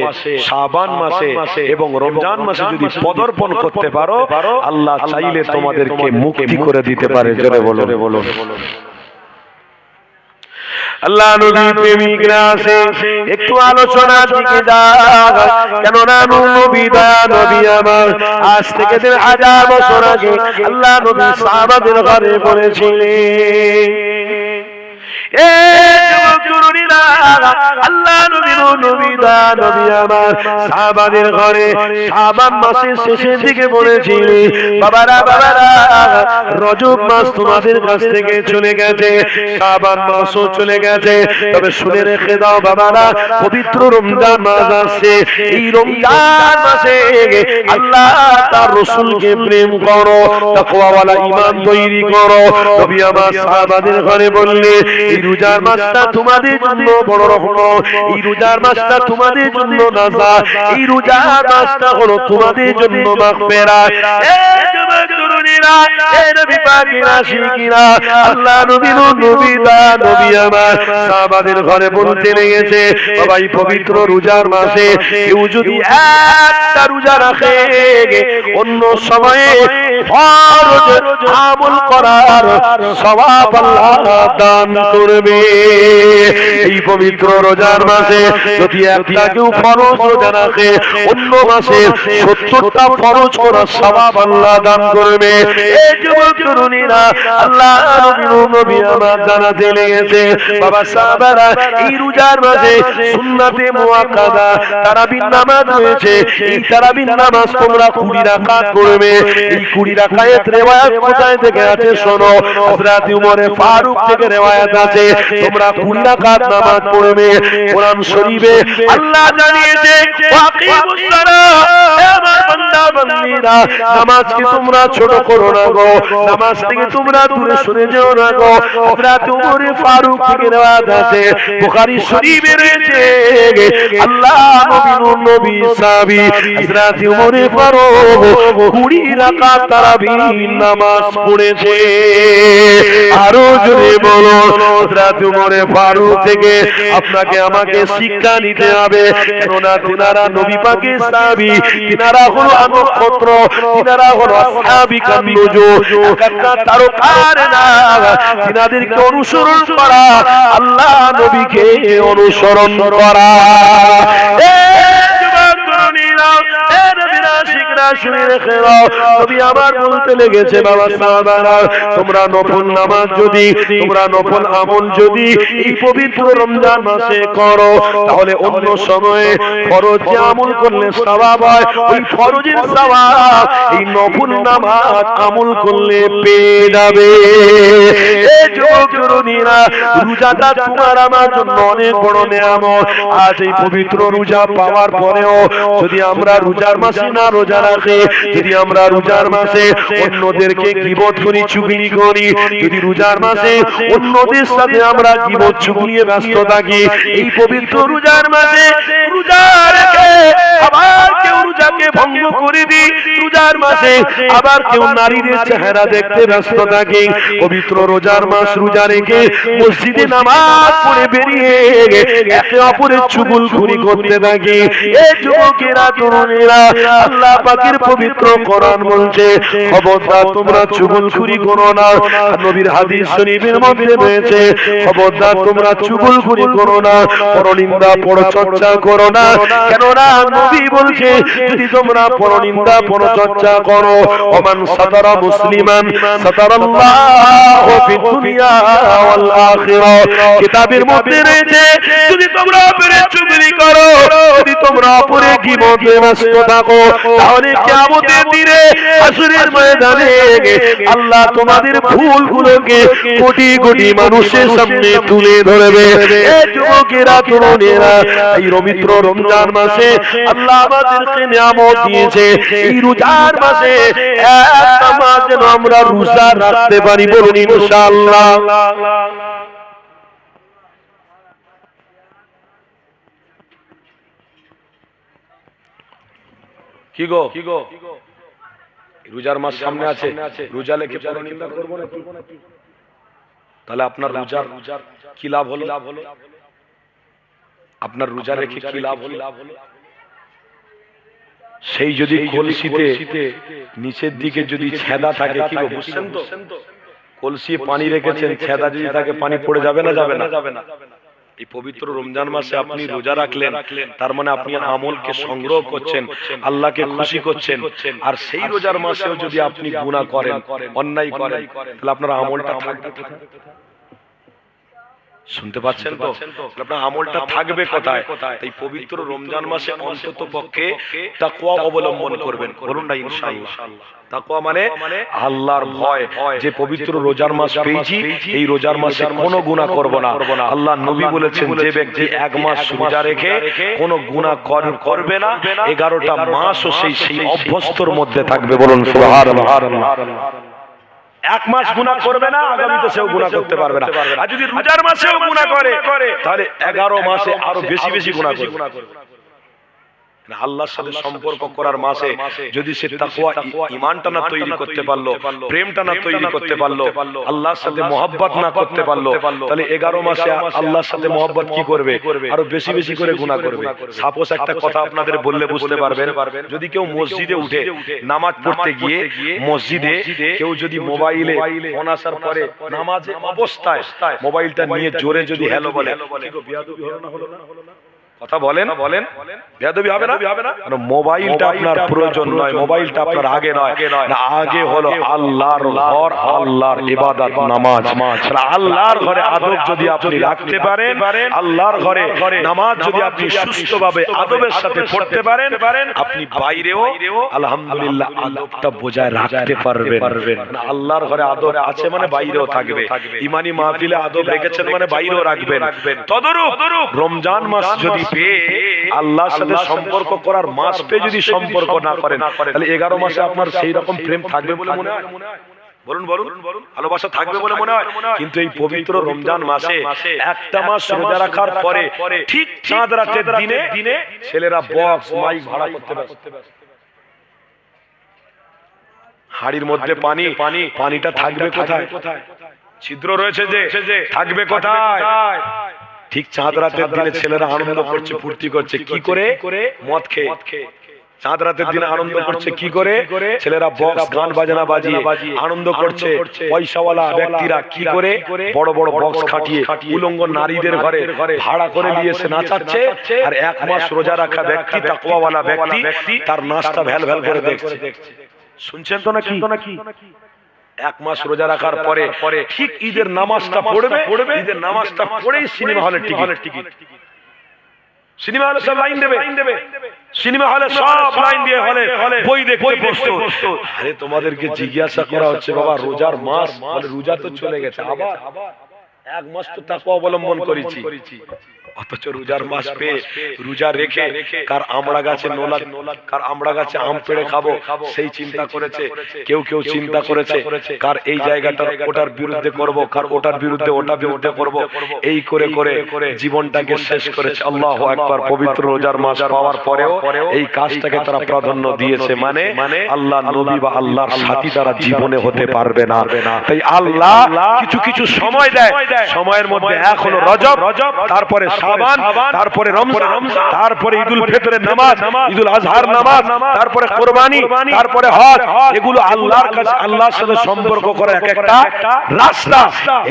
শাবান মাসে এবং রমজান মাসে যদি পদার্পণ করতে পারো, আল্লাহ চাইলে তোমাদেরকে মুক্তি করে দিতে পারে। জোরে বলো। আল্লাহ নবী প্রেমিকরা আছে, একটু আলোচনার দিকে যান। কেননা নবী আমার আজ থেকে 1000 বছর আগে আল্লাহ নবী সাহাবাদের ঘরে বলেছিলেন, আল্লাহ নবী আমার সাহাবাদের ঘরে শাবান মাসের শেষের দিকে বলেছিলেন, বাবারা রজব মাস তোমাদের কাছ থেকে চলে গেছে, শাবান মাসও চলে গেছে, তবে শুনে রেখে দাও বাবারা, পবিত্র রমজান মাস আসছে। এই রমজান মাসে আল্লাহ তার রাসূলকে প্রেম করো, তাকওয়াওয়ালা ঈমান তৈরি করো। নবী আমার সাহাবাদের ঘরে বললেন, এই রোজার মাসটা তোমাদের জন্য বড় রহমত, এই রোজার মাসটা তোমাদের জন্য নাজাত, এই রোজার মাসটা হলো তোমাদের জন্য মাগফিরাত। আল্লাহ নবী আমার সাহাবাদের ঘরে বলতে লেগেছে, বাবা এই পবিত্র রোজার মাসে কেউ যদি একটা রোজা রাখে, অন্য সময়ে ফরজ আমল করার সওয়াব আল্লাহ দান করবে। এই পবিত্র রোজার মাসে যদি একটা কেউ ফরজ রোজা রাখে, অন্য মাসে 70টা ফরজ করার সওয়াব আল্লাহ দান করবে। এই যুবক তরুণীরা, আল্লাহ নবী আমার জানাতে লেগেছে, বাবা সাহাবারা এই রোজার মাসে সুন্নাতে মুআক্কাদা তারাবির নামাজ রয়েছে। এই তারাবির নামাজ তোমরা 20 রাকাত করবে। এই 20 রাকাত রিওয়ায়াত কোথায় থেকে আছে শোনো, হযরত উমর ফারুক থেকে রিওয়ায়াত আছে, তোমরা 20 রাকাত নামাজ পড়বে। কোরআন শরীফে আল্লাহ জানিয়েছে, ওয়াকিমুস সালাহ, আমার বান্দা বান্দীরা নামাজকে তোমরা ছোট করো না গো, নামাজ থেকে তোমরা দূরে সরে যেও না গো। হযরত উমর ফারুক থেকে রিওয়ায়াত আছে, বুখারী শরীফে রয়েছে, আল্লাহ নবী সাহাবী হযরত উমর ফারুক 20 রাকাত তারাবির নামাজ পড়েছে। আরো জোরে বলো, হযরত উমর ফারুক থেকে আপনাকে আমাকে শিক্ষা নিতে হবে, কেননা তিনারা নবী পাকের সাহাবী, তিনারা হলো নক্ষত্র, তিনারা হলো আসহাবী কান্নুজুম, একটা তারকার নাম। তিনাদেরকে অনুসরণ করা, আল্লাহ নবীকে অনুসরণ করা। নবী আমার বলতে লেগেছে, বাবা সাহাবারা তোমরা নফল নামাজ যদি, তোমরা নফল আমল যদি এই পবিত্র রমজান মাসে করো, তাহলে অন্য সময়ে ফরজ যে আমল করলে সওয়াব হয়, ওই ফরজের সওয়াব এই নফল নামাজ আমল করলে পেয়ে যাবে। এই যুবক তরুণীরা, রোজাটা তোমার আমার জন্য অনেক বড় নিয়ামত। আজ এই পবিত্র রোজা পাওয়ার পরেও যদি আমরা রোজার মাসে না রোজা রাখি, যদি আমরা রোজার মাসে অন্যদেরকে গীবত করি, চুগলি করি, যদি রোজার মাসে অন্যদের সাথে আমরা গীবত চুগলিয়ে ব্যস্ত থাকি, এই পবিত্র রোজার মাসে রোজা রেখে আবার কেউ রোজাকে ভঙ্গ করে দিই রোজার মাসে আবার কেউ নারীর চেহারা দেখতে ব্যস্ত থাকে পবিত্র রোজার মাস রোজা রেখে মসজিদে নামাজ পড়ে বেরিয়ে একে অপরের চুগলখড়ি করতে থাকে এই যুবকেরা তরুণেরা আল্লাহ পাকের পবিত্র কোরআন বলছে খবরদার তোমরা চুগলখড়ি করো না নবীর হাদিস শরীফের মধ্যে রয়েছে খবরদার তোমরা চুগলখড়ি করো না পরনিন্দা পরচর্চা করো না কেননা নবী বলছে যদি তোমরা পরনিন্দা পরচর্চা করো ওমান সাতারা মুসলিমান সাতারাল্লাহু ফিদ দুনিয়া ওয়াল আখিরাহ কিতাবের মধ্যে রয়েছে যদি তোমরা অপরের চুগলি করো যদি তোমরা অপরের গীবতে ব্যস্ত থাকো তাহলে কিয়ামতের দিনে হাসরের ময়দানে আল্লাহ তোমাদের ভুলগুলোকে কোটি কোটি মানুষের সামনে তুলে ধরবে এই যুবকেরা তরুণেরা এই পবিত্র রমজান মাসে আল্লাহ আমাদেরকে নিয়ামত দিয়েছে এই রোজার মাসে একটা মাস যেন আমরা রোজা রাখতে পারি বলুন ইনশাআল্লাহ কি গো রোজার মাস সামনে আছে রোজা লেখে পরনিন্দা করব না তাহলে আপনার রোজার কি লাভ হলো আপনার রোজা রেখে কি লাভ হলো সেই যদি কলসিতে নিচের দিকে যদি ছেদা থাকে কি গো বুঝছেন তো কলসি পানি রেখেছেন ছেদা যদি থাকে পানি পড়ে যাবে না যাবে না এই পবিত্র রমজান মাসে আপনি রোজা রাখলেন তার মানে আপনি আমলকে সংগ্রহ করছেন আল্লাহকে খুশি করছেন আর সেই রোজার মাসেও যদি আপনি গুনাহ করেন অন্যায় করেন তাহলে আপনার আমলটা থাকবে কোথায় শুনতে পাচ্ছেন তো আপনার আমলটা থাকবে কোথায় এই পবিত্র রমজান মাসে অন্তত পক্ষে তাকওয়া অবলম্বন করবেন বলুন না ইনশাআল্লাহ তাকওয়া মানে আল্লাহর ভয় যে পবিত্র রোজার মাস পেয়েছি এই রোজার মাসে কোনো গুনাহ করব না আল্লাহ নবী বলেছেন যে ব্যক্তি এক মাস রোজা রেখে কোনো গুনাহ করবে না 11টা মাসও সেই অভ্যস্তর মধ্যে থাকবে বলুন সুবহানাল্লাহ এক মাস গুনাহ করবে না আগামীতে সেও গুনাহ করতে পারবে না আর যদি রোজার মাসেও গুনাহ করে তাহলে 11 মাসে আরো বেশি গুনাহ করবে আল্লাহর সাথে সম্পর্ক করার মাসে যদি সে তাকওয়া ঈমানটা না তৈরি করতে পারলো প্রেমটা না তৈরি করতে পারলো আল্লাহর সাথে মহব্বত না করতে পারলো তাহলে 11 মাসে আল্লাহর সাথে মহব্বত কি করবে আরো বেশি করে গুনাহ করবে সাপোজ একটা কথা আপনাদের বললে বুঝতে পারবেন যদি কেউ মসজিদে উঠে নামাজ পড়তে গিয়ে মসজিদে কেউ যদি মোবাইলে ফোন আসার পরে নামাজে অবস্থায় মোবাইলটা নিয়ে জোরে যদি হ্যালো বলে কি গো বিয়াদবি হলো না কথা বলেন বেয়াদবি হবে না কারণ মোবাইলটা আপনার প্রয়োজন নয় মোবাইলটা আপনার আগে নয় না আগে হলো আল্লাহর ঘর আল্লাহর ইবাদত নামাজ আল্লাহর ঘরে আদব যদি আপনি রাখতে পারেন আল্লাহর ঘরে নামাজ যদি আপনি সুস্থভাবে আদবের সাথে পড়তে পারেন আপনি বাইরেও আলহামদুলিল্লাহ আদবটা বজায় রাখতে পারবেন আল্লাহর ঘরে আদব আছে মানে বাইরেও থাকবে ঈমানি মাহফিলে আদব রেখেছেন মানে বাইরেও রাখবেন তদরূপ রমজান মাস যদি আল্লাহর সাথে সম্পর্ক করার মাস পে যদি সম্পর্ক না করেন তাহলে 11 মাসে আপনার সেই রকম প্রেম থাকবে বলে মনে হয় বলুন ভালোবাসা থাকবে বলে মনে হয় কিন্তু এই পবিত্র রমজান মাসে একটা মাস রোজা রাখার পরে ঠিক চাঁদ রাতের দিনে ছেলেরা বক্স মাইক ভাড়া করতে ব্যস্ত হাড়ির মধ্যে পানিটা থাকবে কোথায় ছিদ্র রয়েছে যে থাকবে কোথায় ঠিক চাঁদ রাতের দিনে ছেলেরা আনন্দ করছে ফুর্তি করছে কি করে মদ খেয়ে চাঁদ রাতের দিনে আনন্দ করছে কি করে ছেলেরা বক্স গান বাজনা বাজিয়ে আনন্দ করছে পয়সাওয়ালা ব্যক্তিরা কি করে বড় বড় বক্স খাটিয়ে উলঙ্গ নারীদের ঘরে ভাড়া করে নিয়ে এসে নাচাচ্ছে আর এক মাস রোজা রাখা ব্যক্তি তাকওয়াওয়ালা ব্যক্তি তার নাচটা ভ্যাল করে দেখছে শুনছেন তো নাকি এক মাস রোজা রাখার পরে ঠিক ঈদের নামাজটা পড়বে ঈদের নামাজটা পড়েই সিনেমা হলের টিকিট সিনেমা হলে সব লাইন দেবে সিনেমা হলে সব লাইন দিয়ে হলে বই দেখতে বসতো আরে তোমাদেরকে জিজ্ঞাসা করা হচ্ছে বাবা রোজার মাস বলে রোজা তো চলে গেছে আবার এক মাস তো তাকওয়া অবলম্বন করেছি অথচ রোজার মাস পেয়ে রোজা রেখে কার আমড়া গাছে নোলা, কার আমড়া গাছে আম পেড়ে খাবো সেই চিন্তা করেছে। কেউ কেউ চিন্তা করেছে কার এই জায়গাটা ওটার বিরুদ্ধে করব, কার ওটার বিরুদ্ধে ওটা বিরুদ্ধে করব, এই করে করে জীবনটাকে শেষ করেছে। আল্লাহু আকবার। পবিত্র রোজার মাস পাওয়ার পরেও এই কাজটাকে তারা প্রাধান্য দিয়েছে। মানে আল্লাহ নবী বা আল্লাহর সাথী তারা জীবনে হতে পারবে না। তাই আল্লাহ কিছু কিছু সময় দেয়, সময়ের মধ্যে এক হলো রজব, তারপরে শাবান, তারপরে রমজান, তারপরে ঈদুল ফিতরের নামাজ, ঈদুল আজহার নামাজ, তারপরে কুরবানি, তারপরে হজ। এগুলো আল্লাহর কাছে আল্লাহর সাথে সম্পর্ক করা এক একটা রাস্তা।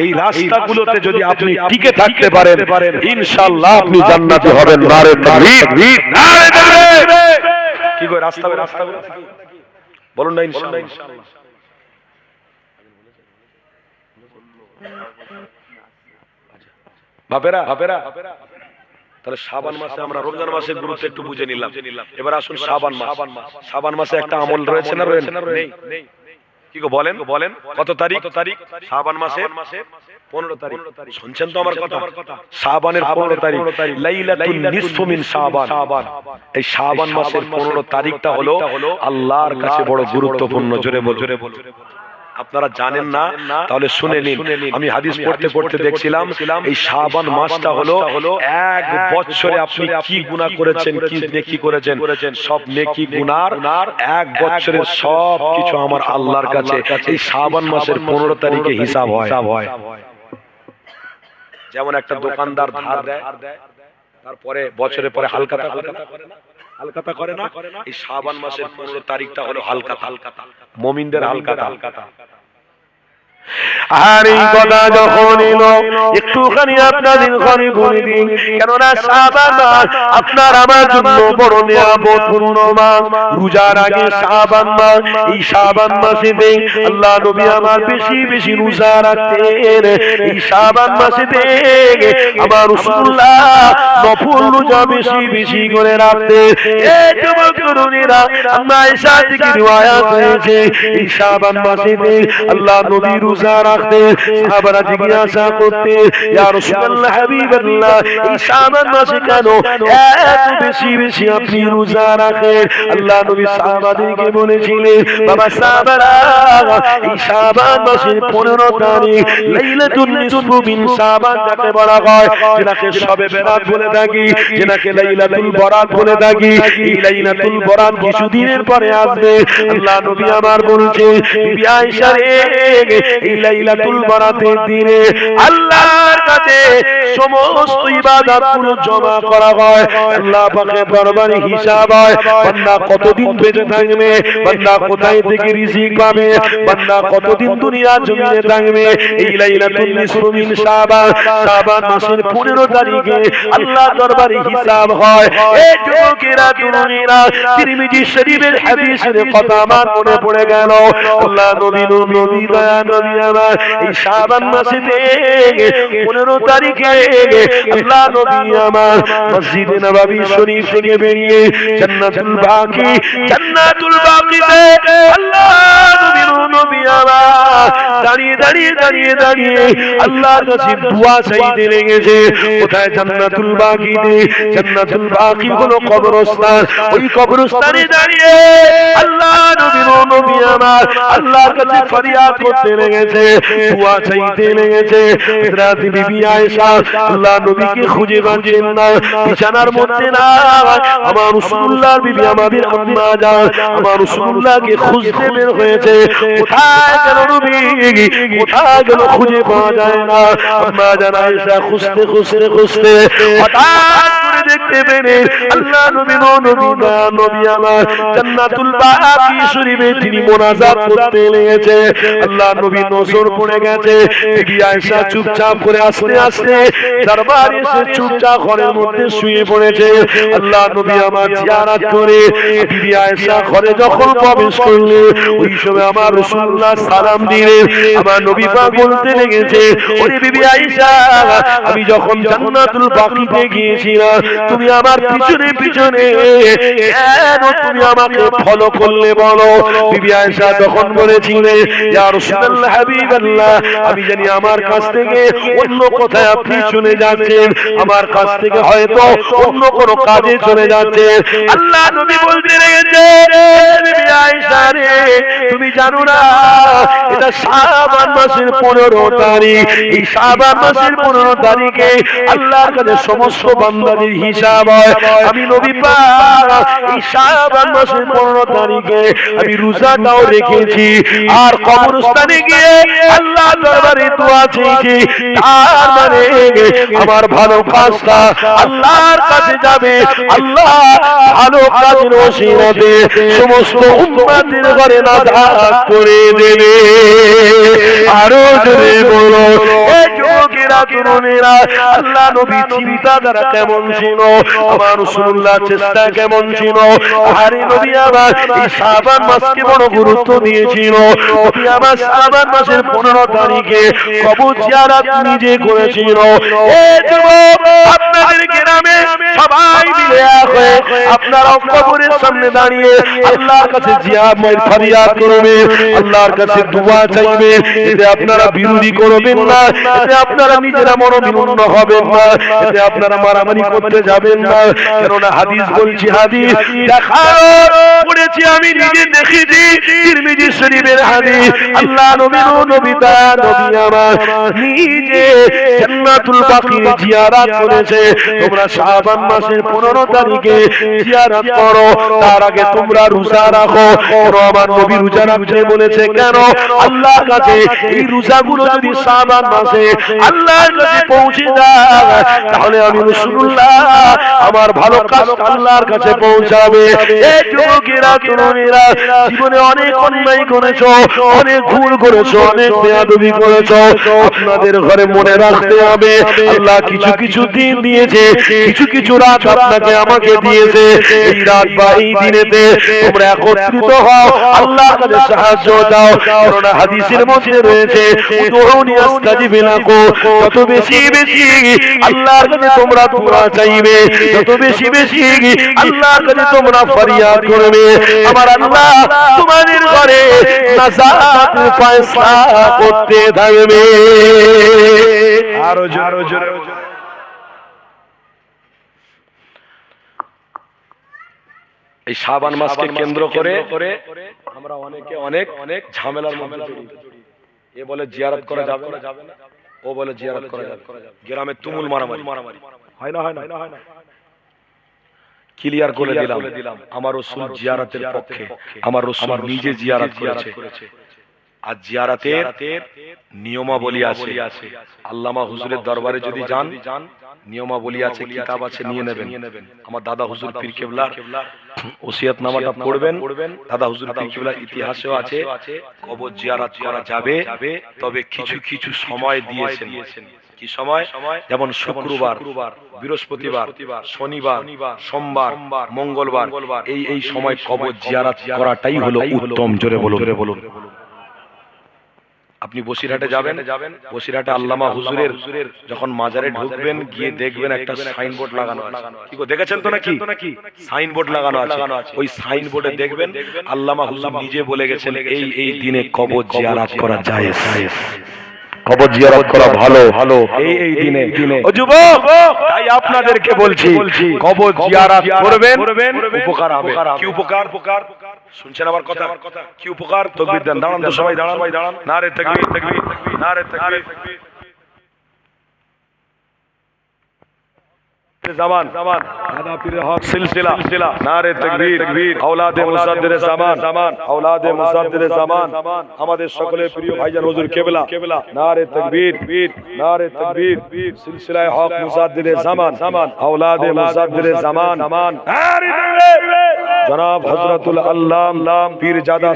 এই রাস্তাগুলোতে যদি আপনি টিকে থাকতে পারেন ইনশাআল্লাহ আপনি জান্নাতি হবেন। নারে তাকবীর, নারে তাকবীর। কি কই রাস্তা বলুন না ইনশাআল্লাহ। বাপেরা তাহলে শাবান মাসে আমরা রমজান মাসের গুরুত্ব একটু বুঝে নিলাম। এবার আসুন শাবান মাস। শাবান মাসে একটা আমল রয়েছে না নেই? কি গো বলেন কত তারিখ? শাবান মাসের 15 তারিখ। শুনছেন তো আমার কথা? শাবানের 15 তারিখ লাইলাতুন নিসফু মিন শাবান। এই শাবান মাসের 15 তারিখটা হলো আল্লাহর কাছে বড় গুরুত্বপূর্ণ। জোরে বলুন। আপনারা জানেন না? তাহলে শুনে নিন। আমি হাদিস পড়তে পড়তে দেখছিলাম এই শাবান মাসটা হলো এক বছরে আপনি কি গুনাহ করেছেন, কি নেকি করেছেন, সব নেকি গুনার এক বছরের সব কিছু আমার আল্লাহর কাছে এই শাবান মাসের 15 তারিখে হিসাব হয়। যেমন একটা দোকানদার ধার দেয়, তারপরে বছরের পরে হালকাতা করে না, এই শাবান মাসের 15 তারিখটা হলো হালকাতা, মুমিনদের হালকাতা। আর এই কথা যখন এলো একটুখানি আপনাদের ঘরে বলে দিন, কেননা শাবান মাস আপনার আমার জন্য বড় নিয়ামতপূর্ণ মাস। রোজার আগে শাবান মাস, এই শাবান মাসেতে আল্লাহ নবী আমার বেশি বেশি রোজা রাখতেন। এই শাবান মাসেতে আমার রাসূলুল্লাহ নফল রোজা বেশি বেশি করে রাখতেন। এই যুবক তরুণীরা, আম্মা আয়েশা থেকে riwayat হয়েছে এই শাবান মাসেতে আল্লাহ নবী রোজা রাখতে। সাহাবারা জিজ্ঞাসা করতে, ইয়া রাসূলুল্লাহ হাবিবাল্লাহ, এই শাবান মাসে কেন এত বেশি বেশি আপনি রোজা রাখেন? আল্লাহ নবী সাহাবাদেরকে বলেছিলেন, বাবা সাহাবারা, এই শাবান মাসের 15 তারিখ লাইলাতুন নিসফু মিন শাবান যাকে বলা হয়, যেটাকে শবে বেরাত বলে থাকি, যেটাকে লাইলাতুল বরাত বলে থাকি, এই লাইলাতুল বরাত কিছুদিনের পরে আসবে। আল্লাহ নবী আমার বলছে, বিবি আয়েশা রে, এই লাইলাতুল বরাতের দিনে আল্লাহর কাছে সমস্ত ইবাদতগুলো জমা করা হয়। আল্লাহ পাকের দরবারে হিসাব হয়, বান্দা কতদিন বেঁচে থাকবে, বান্দা কোথায় থেকে রিজিক পাবে, বান্দা কতদিন দুনিয়ার জমিনে থাকবে। এই লাইলাতুল নিসফু মিন শাবান, শাবান মাসের 15 তারিখে আল্লাহ দরবারে হিসাব হয়। এই যুবকেরা তরুণীরা, তিরমিজি শরীফের হাদিসের কথা আমার মনে পড়ে গেল। আল্লাহ নবী দয়া নবী আমার এই শাবান মাসেতে 15 তারিখে আল্লাহ নবী আমার মসজিদে নববী শরীফ থেকে বেরিয়ে জান্নাতুল বাকিতে আল্লাহ নবী আমার দাঁড়িয়ে আল্লাহর কাছে দোয়া চাইতে লেগেছে। কোথায়? জান্নাতুল বাকিতে। জান্নাতুল বাকি হলো কবরস্থান। ওই কবরস্থানে দাঁড়িয়ে আল্লাহ নবী আমার আল্লাহর কাছে ফরিয়াদ করতে লেগেছে, দোয়া চাইতে লেগেছে। হযরত বিবি আয়েশা আল্লাহ নবীকে খুঁজে পাচ্ছেন না, বিছানার মধ্যে না। আমার রাসূলুল্লাহর বিবি আমাদের আম্মা জান আমার রাসূলুল্লাহকে খুঁজতে বের হয়েছে। কোথায় গেল নবী, কোথায় গেল খুঁজে পাওয়া যায় না। আম্মা জান আয়েশা খুঁজতে হঠাৎ করে দেখতে পেলেন আল্লাহ নবী আমার জান্নাতুল বাকি শরীফে তিনি মুনাজাত করতে লেগেছে। আল্লাহ নবী নজর পড়ে গেছে। বিবি আয়েশা চুপচাপ করে আস্তে আস্তে দরবারে এসে চুপচাপ ঘরের মধ্যে শুয়ে পড়েছে। আল্লাহ নবী আমার জিয়ারত করে বিবি আয়েশা ঘরে যখন প্রবেশ করলেন, ওই সময় আমার রাসূলুল্লাহ সালাম দিলেন। আমার নবী পাক বলতে লেগেছে, ওরে বিবি আয়েশা, আমি যখন জান্নাতুল বাকিতে গিয়েছিলাম, তুমি আমার পিছনে পিছনে কেন তুমি আমাকে ফলো করলে বলো? বিবি আয়েশা তখন বলেছিলেন, ইয়া রাসূলুল্লাহ হাবিবাল্লাহ, আমি জানি আমার কাছ থেকে অন্য কোথায় আপনি চলে যাচ্ছেন, আমার কাছ থেকে হয়তো অন্য কোন কাজে চলে যাচ্ছেন। আল্লাহ নবী বলতে লেগেছেন, বিবি আয়েশা রে, তুমি জানো না এটা শাবান মাসের 15 তারিখ। এই শাবান মাসের 15 তারিখে আল্লাহর কাছে সমস্ত বান্দাদের হিসাব হয়। আমি নবী পাক এই শাবান মাসের 15 তারিখে আমি রোজাটাও রেখেছি, আর কবরস্থানে গিয়ে আল্লাহ দরবারে দোয়া চেয়েছি। তার মানে আমার ভালো কাজটা আল্লাহর কাছে যাবে, আল্লাহ ভালো কাজের ওসিলাতে সমস্ত উম্মতের ঘরে নাজাত করে দেবে। আরো জোরে বলো, এই যুবকেরা তরুণেরা, আল্লাহ নবী চিন্তাধারা কেমন ছিল, আমার রাসূলুল্লাহ চেষ্টা কেমন ছিল। আরে নবী আমার এই শাবান মাসকে বড় গুরুত্ব দিয়েছিল। নবী আমার শাবান মাসের 15 তারিখে কবর জিয়ারত নিজে করেছিল। এই যুবক, আপনাদের গ্রামে সবাই মিলে এক হয়ে আপনারা কবরের সামনে দাঁড়িয়ে আল্লাহর কাছে জিয়ারত ফরিয়াদ করবে, আল্লাহর কাছে দোয়া চাইবে। এতে আপনারা বিরোধী করবেন না, এতে আপনারা নিজেরা মনোবিমূঢ় হবেন না, এতে আপনারা মারামারি করতে যাবেন না। কেননা হাদিস বলছি, হাদিস দেখাও পড়েছি, আমি নিজে দেখেছি, তিরমিজি শরীফের হাদিস। আল্লাহ নবী আমার নিজে জান্নাতুল বাকির জিয়ারত করেছে। তোমরা শাবান মাসের 15 তারিখে জিয়ারত করো, তার আগে তোমরা রোজা রাখো। আমার নবী রোজা রাখতে বলেছে কেন? আল্লাহর কাছে এই রোজাগুলো যদি শাবান মাসে আল্লাহর কাছে পৌঁছে যায়, তাহলে আমি রাসূলুল্লাহ আমার ভালো কাজ আল্লাহর কাছে পৌঁছাবে। এই যুবকেরা তরুণীরা, জীবনে অনেক অন্যায় করেছো, অনেক ভুল করেছো, অনেক বেয়াদবি করেছো। আপনাদের ঘরে মনে রাখতে হবে, আল্লাহ কিছু কিছু দিন দিয়েছে, কিছু কিছু রাত আপনাকে আমাকে দিয়েছে। এই রাত বা এই দিনেতে তোমরা একত্রিত হও, আল্লাহর কাছে সাহায্য দাও। কারণ হাদিসের মধ্যে রয়েছে, উদউনি আস্তাজিব লাকুম, যত বেশি বেশি আল্লাহর কাছে তোমরা দোয়া চাইবে, যত বেশি বেশি আল্লাহর কাছে তোমরা ফরিয়াদ করবে, আমার আল্লাহ তোমাদের ঘরে নাজাতের ফয়সালা করতে থাকবে। আরো জোরে। এই শাবান মাসকে কেন্দ্র করে আমরা অনেকে অনেক অনেক ঝামেলার মধ্যে জড়িত। এ বলে জিয়ারত করা যাবে না, ও বলে জিয়ারত করা যাবে। গ্রামে তুমুল মারামারি হয় না। ক্লিয়ার করে দিলাম, আমার রাসূল জিয়ারতের পক্ষে, আমার রাসূল নিজে জিয়ারত করেছে। আর জিয়ারতের নিয়মাবলী আছে। আল্লামা হুজুরের দরবারে যদি যান, নিয়মাবলী আছে, কিতাব আছে, নিয়ে নেবেন। আমার দাদা হুজুর পীর কেবলার ওসিয়তনামাটা পড়বেন। দাদা হুজুর পীর কেবলার ইতিহাসেও আছে কবর জিয়ারত করা যাবে, তবে কিছু কিছু সময় দিয়েছেন। কি সময়? যেমন শুক্রবার, বৃহস্পতিবার, শনিবার, সোমবার, মঙ্গলবার, এই সময় কবর জিয়ারত করাটাই হলো উত্তম। জোরে বলুন। আপনি বসিরহাটে যাবেন, বসিরহাটে আল্লামা হুজুরের যখন মাজারে ঢুকবেন, গিয়ে দেখবেন একটা সাইনবোর্ড লাগানো আছে। কি গো, দেখেছেন তো নাকি? সাইনবোর্ড লাগানো আছে। ওই সাইনবোর্ডে দেখবেন আল্লামা হুজুর নিজে বলে গেছেন, এই দিনে কবর জিয়ারত করা জায়েজ, কবর জিয়ারত করা ভালো এই দিনে। ও যুবক, তাই আপনাদেরকে বলছি, কবর জিয়ারত করবেন, উপকার হবে। কি উপকার? শুনছেন আমার কথা? কি উপকার? তাকবীর দেন। দাঁড়ান তো সবাই, দাঁড়ান। নারে তাকবীর, নারে তাকবীর। জামান দাদা পীরের হক সিলসিলা, নারে তাকবীর। আওলাদে মুসাদ্দিরে জামান, আওলাদে মুসাদ্দিরে জামান, আমাদের সকলের প্রিয় ভাইজান হুজুর কেবলা, নারে তাকবীর, নারে তাকবীর। সিলসিলায়ে হক মুসাদ্দিরে জামান, আওলাদে মুসাদ্দিরে জামান, নারে তাকবীর। জনাব হযরতুল আল্লামা পীরজাদা